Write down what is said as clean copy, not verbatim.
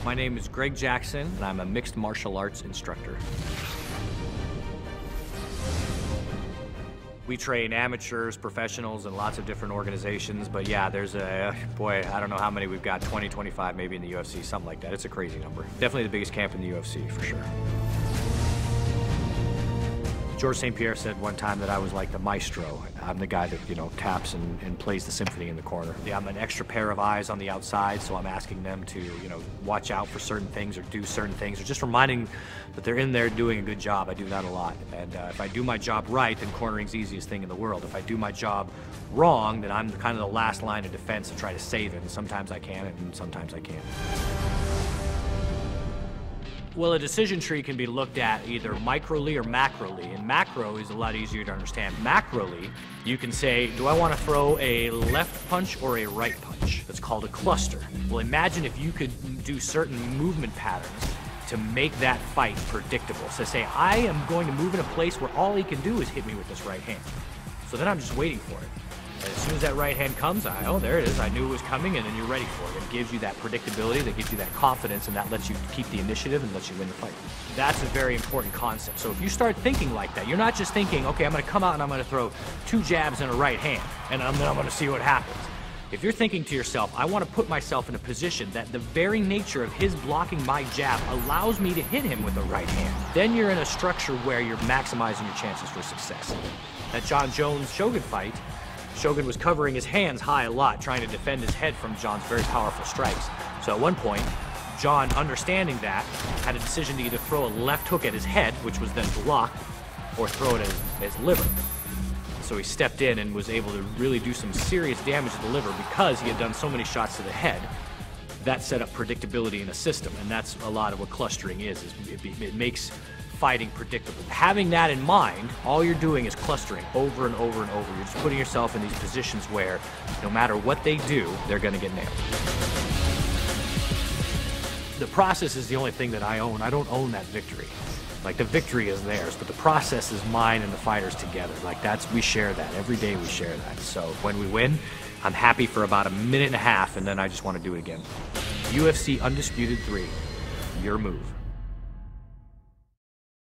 My name is Greg Jackson, and I'm a mixed martial arts instructor. We train amateurs, professionals, and lots of different organizations, but yeah, there's boy, I don't know how many we've got, 20, 25 maybe in the UFC, something like that. It's a crazy number. Definitely the biggest camp in the UFC, for sure. George St. Pierre said one time that I was like the maestro. I'm the guy that, taps and plays the symphony in the corner. Yeah, I'm an extra pair of eyes on the outside, so I'm asking them to, watch out for certain things or do certain things, or just reminding that they're in there doing a good job. I do that a lot. And if I do my job right, then cornering's the easiest thing in the world. If I do my job wrong, then I'm kind of the last line of defense to try to save it. And sometimes I can, and sometimes I can't. Well, a decision tree can be looked at either microly or macroly, and macro is a lot easier to understand. Macroly, you can say, do I want to throw a left punch or a right punch? That's called a cluster. Well, imagine if you could do certain movement patterns to make that fight predictable. So say, I am going to move in a place where all he can do is hit me with this right hand. So then I'm just waiting for it. And as soon as that right hand comes, oh, there it is. I knew it was coming, and then you're ready for it. It gives you that predictability, that gives you that confidence, and that lets you keep the initiative and lets you win the fight. That's a very important concept. So if you start thinking like that, you're not just thinking, okay, I'm going to come out and I'm going to throw 2 jabs and a right hand, and then I'm going to see what happens. If you're thinking to yourself, I want to put myself in a position that the very nature of his blocking my jab allows me to hit him with the right hand, then you're in a structure where you're maximizing your chances for success. That John Jones-Shogun fight, Shogun was covering his hands high a lot, trying to defend his head from John's very powerful strikes. So at one point, John, understanding that, had a decision to either throw a left hook at his head, which was then blocked, or throw it at his liver. So he stepped in and was able to really do some serious damage to the liver because he had done so many shots to the head. That set up predictability in a system, and that's a lot of what clustering is it makes fighting predictable. Having that in mind, all you're doing is clustering over and over and over. You're just putting yourself in these positions where no matter what they do, they're going to get nailed. The process is the only thing that I own. I don't own that victory. Like, the victory is theirs, but the process is mine and the fighters together. Like, we share that. Every day we share that. So when we win, I'm happy for about a minute and a half, and then I just want to do it again. UFC Undisputed 3, your move.